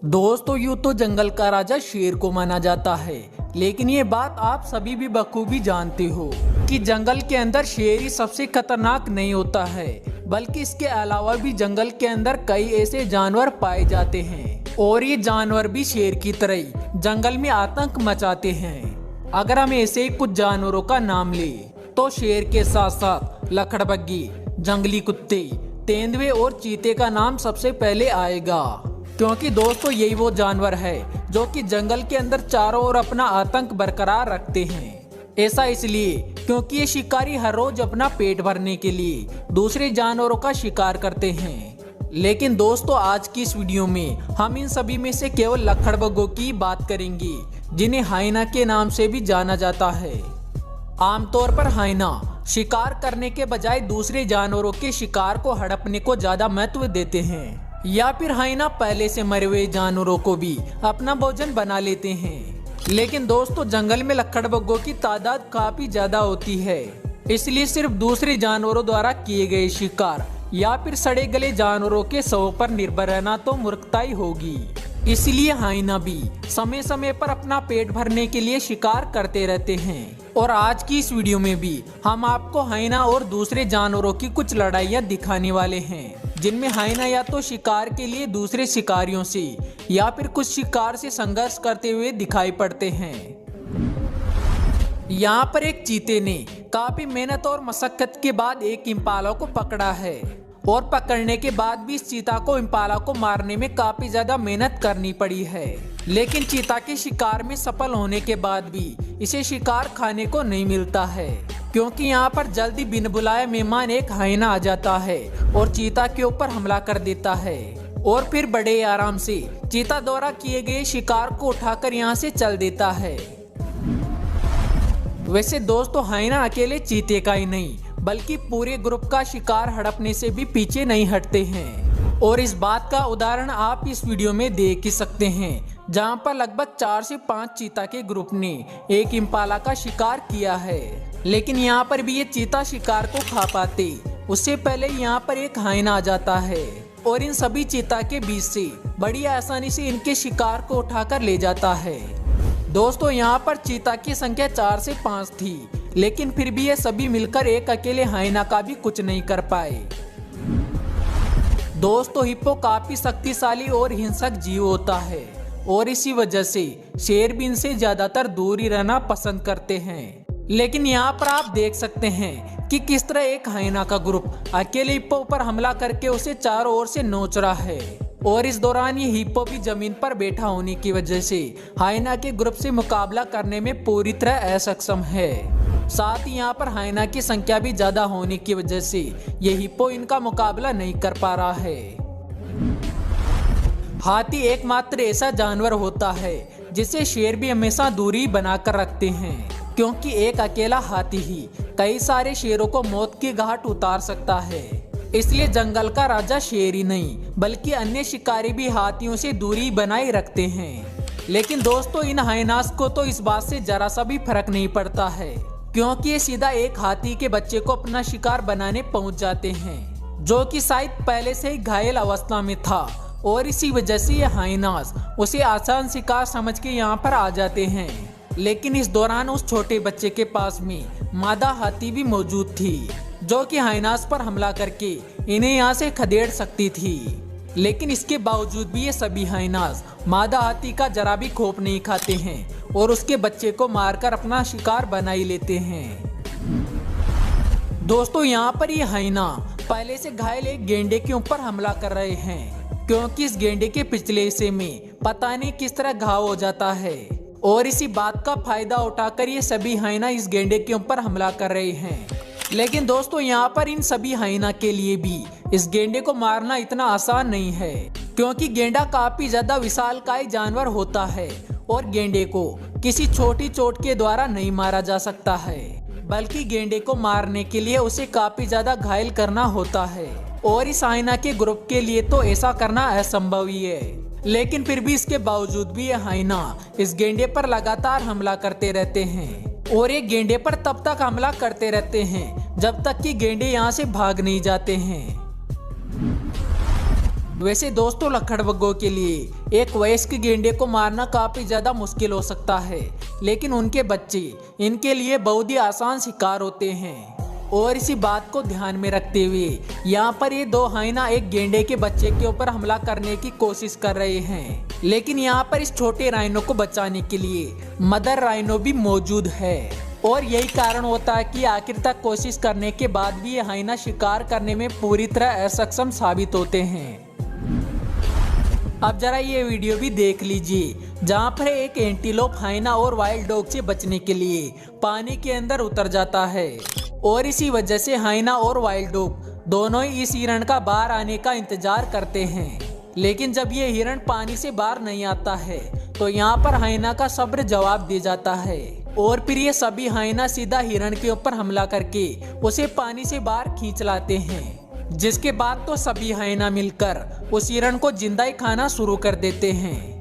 दोस्तों, यूं तो जंगल का राजा शेर को माना जाता है, लेकिन ये बात आप सभी भी बखूबी जानते हो कि जंगल के अंदर शेर ही सबसे खतरनाक नहीं होता है, बल्कि इसके अलावा भी जंगल के अंदर कई ऐसे जानवर पाए जाते हैं और ये जानवर भी शेर की तरह ही जंगल में आतंक मचाते हैं। अगर हम ऐसे ही कुछ जानवरों का नाम ले तो शेर के साथ साथ लकड़बग्घी, जंगली कुत्ते, तेंदुए और चीते का नाम सबसे पहले आएगा, क्योंकि दोस्तों यही वो जानवर है जो कि जंगल के अंदर चारों ओर अपना आतंक बरकरार रखते हैं। ऐसा इसलिए क्योंकि ये शिकारी हर रोज अपना पेट भरने के लिए दूसरे जानवरों का शिकार करते हैं। लेकिन दोस्तों, आज की इस वीडियो में हम इन सभी में से केवल लकड़बग्घों की बात करेंगे, जिन्हें हाइना के नाम से भी जाना जाता है। आमतौर पर हाइना शिकार करने के बजाय दूसरे जानवरों के शिकार को हड़पने को ज्यादा महत्व देते हैं, या फिर हाइना पहले से मरे हुए जानवरों को भी अपना भोजन बना लेते हैं। लेकिन दोस्तों, जंगल में लकड़बग्घों की तादाद काफी ज्यादा होती है, इसलिए सिर्फ दूसरे जानवरों द्वारा किए गए शिकार या फिर सड़े गले जानवरों के शवों पर निर्भर रहना तो मूर्खताई होगी। इसलिए हाइना भी समय समय पर अपना पेट भरने के लिए शिकार करते रहते हैं। और आज की इस वीडियो में भी हम आपको हाइना और दूसरे जानवरों की कुछ लड़ाइयाँ दिखाने वाले हैं, जिनमें हाइना या तो शिकार के लिए दूसरे शिकारियों से या फिर कुछ शिकार से संघर्ष करते हुए दिखाई पड़ते हैं। यहाँ पर एक चीते ने काफी मेहनत और मशक्कत के बाद एक इम्पाला को पकड़ा है, और पकड़ने के बाद भी इस चीता को इम्पाला को मारने में काफी ज्यादा मेहनत करनी पड़ी है। लेकिन चीता के शिकार में सफल होने के बाद भी इसे शिकार खाने को नहीं मिलता है, क्योंकि यहाँ पर जल्दी बिन बुलाए मेहमान एक हाइना आ जाता है और चीता के ऊपर हमला कर देता है, और फिर बड़े आराम से चीता द्वारा किए गए शिकार को उठाकर यहाँ से चल देता है। वैसे दोस्तों, हाइना अकेले चीते का ही नहीं बल्कि पूरे ग्रुप का शिकार हड़पने से भी पीछे नहीं हटते हैं, और इस बात का उदाहरण आप इस वीडियो में देख ही सकते हैं, जहां पर लगभग 4 से 5 चीता के ग्रुप ने एक इम्पाला का शिकार किया है। लेकिन यहां पर भी ये चीता शिकार को खा पाते उससे पहले यहां पर एक हाइना आ जाता है और इन सभी चीता के बीच से बड़ी आसानी से इनके शिकार को उठाकर ले जाता है। दोस्तों, यहाँ पर चीता की संख्या 4 से 5 थी, लेकिन फिर भी ये सभी मिलकर एक अकेले हाइना का भी कुछ नहीं कर पाए। दोस्तों, हिप्पो काफी शक्तिशाली और हिंसक जीव होता है, और इसी वजह से शेर भी इनसे ज्यादातर दूर ही रहना पसंद करते हैं। लेकिन यहाँ पर आप देख सकते हैं कि किस तरह एक हाइना का ग्रुप अकेले हिप्पो पर हमला करके उसे चारों ओर से नोच रहा है, और इस दौरान ये हिप्पो भी जमीन पर बैठा होने की वजह से हाइना के ग्रुप से मुकाबला करने में पूरी तरह असक्षम है। साथ ही यहाँ पर हाइना की संख्या भी ज्यादा होने की वजह से ये हिप्पो इनका मुकाबला नहीं कर पा रहा है। हाथी एकमात्र ऐसा जानवर होता है जिसे शेर भी हमेशा दूरी बनाकर रखते हैं, क्योंकि एक अकेला हाथी ही कई सारे शेरों को मौत की घाट उतार सकता है। इसलिए जंगल का राजा शेर ही नहीं बल्कि अन्य शिकारी भी हाथियों से दूरी बनाए रखते हैं। लेकिन दोस्तों, इन हाइनास को तो इस बात से जरा सा भी फर्क नहीं पड़ता है, क्योंकि ये सीधा एक हाथी के बच्चे को अपना शिकार बनाने पहुंच जाते हैं, जो कि शायद पहले से ही घायल अवस्था में था, और इसी वजह से ये हाइनास उसे आसान शिकार समझ के यहाँ पर आ जाते हैं। लेकिन इस दौरान उस छोटे बच्चे के पास में मादा हाथी भी मौजूद थी, जो कि हाइनास पर हमला करके इन्हें यहाँ से खदेड़ सकती थी। लेकिन इसके बावजूद भी ये सभी हाइनास मादा हाथी का जरा भी खौफ नहीं खाते हैं और उसके बच्चे को मारकर अपना शिकार बना ही लेते हैं। दोस्तों, यहाँ पर ये हाइना पहले से घायल एक गेंडे के ऊपर हमला कर रहे हैं, क्योंकि इस गेंडे के पिछले हिस्से में पता नहीं किस तरह घाव हो जाता है, और इसी बात का फायदा उठाकर ये सभी हाइना इस गेंडे के ऊपर हमला कर रहे हैं। लेकिन दोस्तों, यहाँ पर इन सभी हाइना के लिए भी इस गेंडे को मारना इतना आसान नहीं है, क्योंकि गेंडा काफी ज्यादा विशालकाय जानवर होता है और गेंडे को किसी छोटी चोट के द्वारा नहीं मारा जा सकता है, बल्कि गेंडे को मारने के लिए उसे काफी ज्यादा घायल करना होता है, और इस हाइना के ग्रुप के लिए तो ऐसा करना असंभव ही है। लेकिन फिर भी इसके बावजूद भी ये हाइना इस गेंडे पर लगातार हमला करते रहते हैं। और ये गेंडे पर तब तक हमला करते रहते हैं जब तक कि गेंडे यहाँ से भाग नहीं जाते हैं। वैसे दोस्तों लकड़बग्घों के लिए एक वयस्क गेंडे को मारना काफी ज्यादा मुश्किल हो सकता है, लेकिन उनके बच्चे इनके लिए बहुत ही आसान शिकार होते हैं। और इसी बात को ध्यान में रखते हुए यहाँ पर ये दो हाइना एक गेंडे के बच्चे के ऊपर हमला करने की कोशिश कर रहे हैं, लेकिन यहाँ पर इस छोटे राइनो को बचाने के लिए मदर राइनो भी मौजूद है। और यही कारण होता है कि आखिर तक कोशिश करने के बाद भी ये हाइना शिकार करने में पूरी तरह असक्षम साबित होते हैं। अब जरा ये वीडियो भी देख लीजिए, जहाँ पर एक एंटीलोप हाइना और वाइल्ड डॉग से बचने के लिए पानी के अंदर उतर जाता है, और इसी वजह से हाइना और वाइल्ड डॉग दोनों ही इस हिरण का बाहर आने का इंतजार करते हैं। लेकिन जब ये हिरण पानी से बाहर नहीं आता है तो यहाँ पर हाइना का सब्र जवाब दे जाता है, और फिर ये सभी हाइना सीधा हिरण के ऊपर हमला करके उसे पानी से बाहर खींच लाते हैं, जिसके बाद तो सभी हाइना मिलकर उस हिरण को जिंदा ही खाना शुरू कर देते हैं।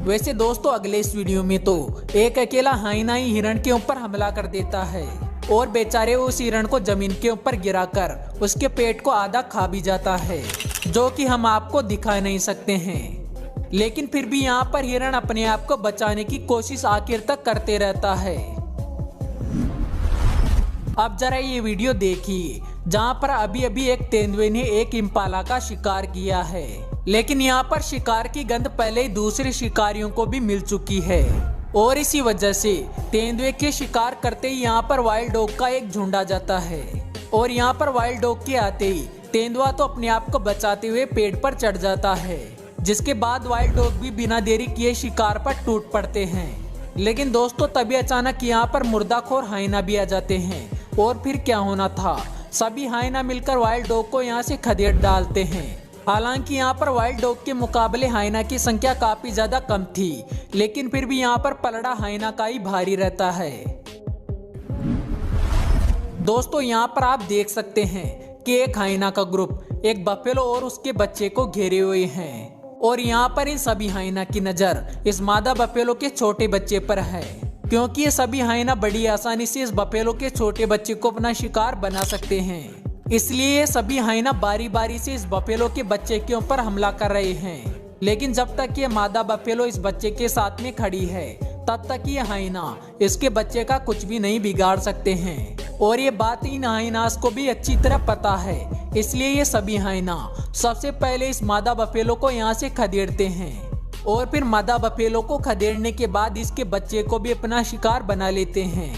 वैसे दोस्तों अगले इस वीडियो में तो एक अकेला हाइना ही हिरण के ऊपर हमला कर देता है, और बेचारे उस हिरण को जमीन के ऊपर गिराकर उसके पेट को आधा खा भी जाता है, जो कि हम आपको दिखा नहीं सकते हैं। लेकिन फिर भी यहाँ पर हिरण अपने आप को बचाने की कोशिश आखिर तक करते रहता है। अब जरा ये वीडियो देखिए, जहाँ पर अभी अभी एक तेंदुए ने एक इम्पाला का शिकार किया है, लेकिन यहाँ पर शिकार की गंध पहले ही दूसरे शिकारियों को भी मिल चुकी है, और इसी वजह से तेंदुए के शिकार करते ही यहाँ पर वाइल्ड डॉग का एक झुंड आ जाता है। और यहाँ पर वाइल्ड डॉग के आते ही तेंदुआ तो अपने आप को बचाते हुए पेड़ पर चढ़ जाता है, जिसके बाद वाइल्ड डॉग भी बिना देरी किए शिकार पर टूट पड़ते हैं। लेकिन दोस्तों तभी अचानक यहाँ पर मुर्दाखोर हाइना भी आ जाते हैं, और फिर क्या होना था, सभी हाइना मिलकर वाइल्ड डॉग को यहाँ से खदेड़ डालते हैं। हालांकि यहाँ पर वाइल्ड डॉग के मुकाबले हाइना की संख्या काफी ज्यादा कम थी, लेकिन फिर भी यहाँ पर पलड़ा हाइना का ही भारी रहता है। दोस्तों यहाँ पर आप देख सकते हैं कि एक हाइना का ग्रुप एक बफेलो और उसके बच्चे को घेरे हुए हैं, और यहाँ पर इन सभी हाइना की नजर इस मादा बफेलो के छोटे बच्चे पर है, क्योंकि ये सभी हाइना बड़ी आसानी से इस बफेलो के छोटे बच्चे को अपना शिकार बना सकते हैं। इसलिए ये सभी हाइना बारी बारी से इस बफेलो के बच्चे के ऊपर हमला कर रहे हैं, लेकिन जब तक ये मादा बफेलो इस बच्चे के साथ में खड़ी है तब तक ये हाइना इसके बच्चे का कुछ भी नहीं बिगाड़ सकते हैं। और ये बात इन हाइनास को भी अच्छी तरह पता है, इसलिए ये सभी हाइना सबसे पहले इस मादा बफेलो को यहाँ से खदेड़ते हैं, और फिर मादा बफेलो को खदेड़ने के बाद इसके बच्चे को भी अपना शिकार बना लेते हैं।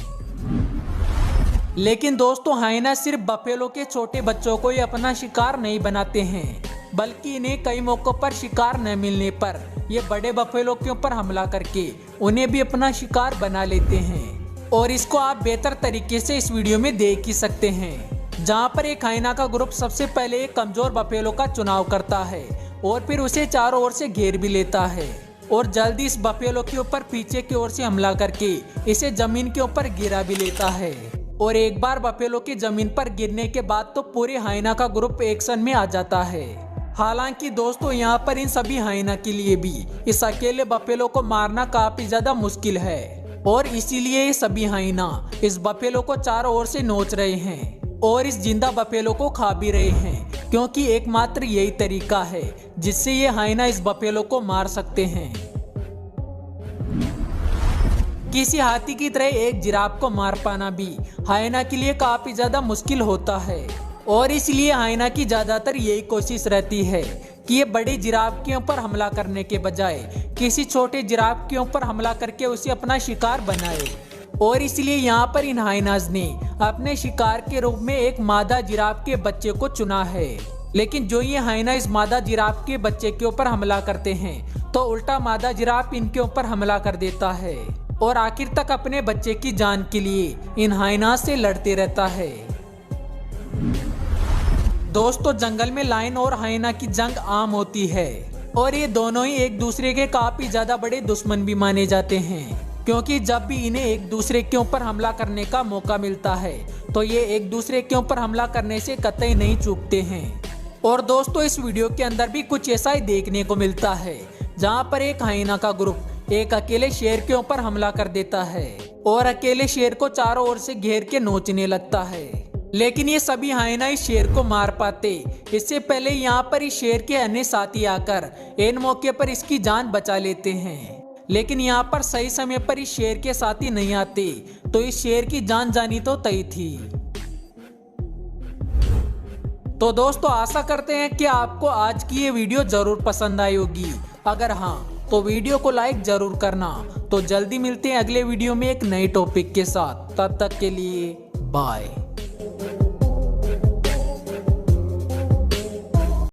लेकिन दोस्तों हाइना सिर्फ बफेलो के छोटे बच्चों को ही अपना शिकार नहीं बनाते हैं, बल्कि इन्हें कई मौकों पर शिकार न मिलने पर ये बड़े बफेलो के ऊपर हमला करके उन्हें भी अपना शिकार बना लेते हैं। और इसको आप बेहतर तरीके से इस वीडियो में देख ही सकते हैं, जहाँ पर एक हाइना का ग्रुप सबसे पहले एक कमजोर बफेलो का चुनाव करता है, और फिर उसे चारों ओर से घेर भी लेता है, और जल्दी इस बफेलो के ऊपर पीछे की ओर से हमला करके इसे जमीन के ऊपर गिरा भी लेता है। और एक बार बफेलो की जमीन पर गिरने के बाद तो पूरे हाइना का ग्रुप एक्शन में आ जाता है। हालांकि दोस्तों यहाँ पर इन सभी हाइना के लिए भी इस अकेले बफेलो को मारना काफी ज्यादा मुश्किल है, और इसीलिए ये सभी हाइना इस बफेलो को चारों ओर से नोच रहे हैं और इस जिंदा बफेलो को खा भी रहे हैं, क्योंकि एकमात्र यही तरीका है जिससे ये हाइना इस बफेलो को मार सकते हैं। किसी हाथी की तरह एक जिराफ को मार पाना भी हाइना के लिए काफी ज्यादा मुश्किल होता है, और इसलिए हाइना की ज्यादातर यही कोशिश रहती है कि ये बड़े जिराफ के ऊपर हमला करने के बजाय किसी छोटे जिराफ के ऊपर हमला करके उसे अपना शिकार बनाए। और इसलिए यहाँ पर इन हाइनाज ने अपने शिकार के रूप में एक मादा जिराफ के बच्चे को चुना है। लेकिन जो ये हाइना इस मादा जिराफ के बच्चे के ऊपर हमला करते हैं तो उल्टा मादा जिराफ इनके ऊपर हमला कर देता है, और आखिर तक अपने बच्चे की जान के लिए इन हाइनाज से लड़ते रहता है। दोस्तों जंगल में लायन और हाइना की जंग आम होती है, और ये दोनों ही एक दूसरे के काफी ज्यादा बड़े दुश्मन भी माने जाते हैं, क्योंकि जब भी इन्हें एक दूसरे के ऊपर हमला करने का मौका मिलता है तो ये एक दूसरे के ऊपर हमला करने से कतई नहीं चूकते हैं। और दोस्तों इस वीडियो के अंदर भी कुछ ऐसा ही देखने को मिलता है, जहाँ पर एक हाइना का ग्रुप एक अकेले शेर के ऊपर हमला कर देता है और अकेले शेर को चारों ओर से घेर के नोचने लगता है। लेकिन ये सभी हाइना इस शेर को मार पाते। इससे पहले यहाँ पर इस शेर के अन्य साथी आकर इन मौके पर इसकी जान बचा लेते हैं। लेकिन यहाँ पर सही समय पर इस शेर के साथी नहीं आते तो इस शेर की जान जानी तो तय थी। तो दोस्तों आशा करते हैं कि आपको आज की ये वीडियो जरूर पसंद आई होगी। अगर हाँ तो वीडियो को लाइक जरूर करना। तो जल्दी मिलते हैं अगले वीडियो में एक नए टॉपिक के साथ। तब तक के लिए बाय।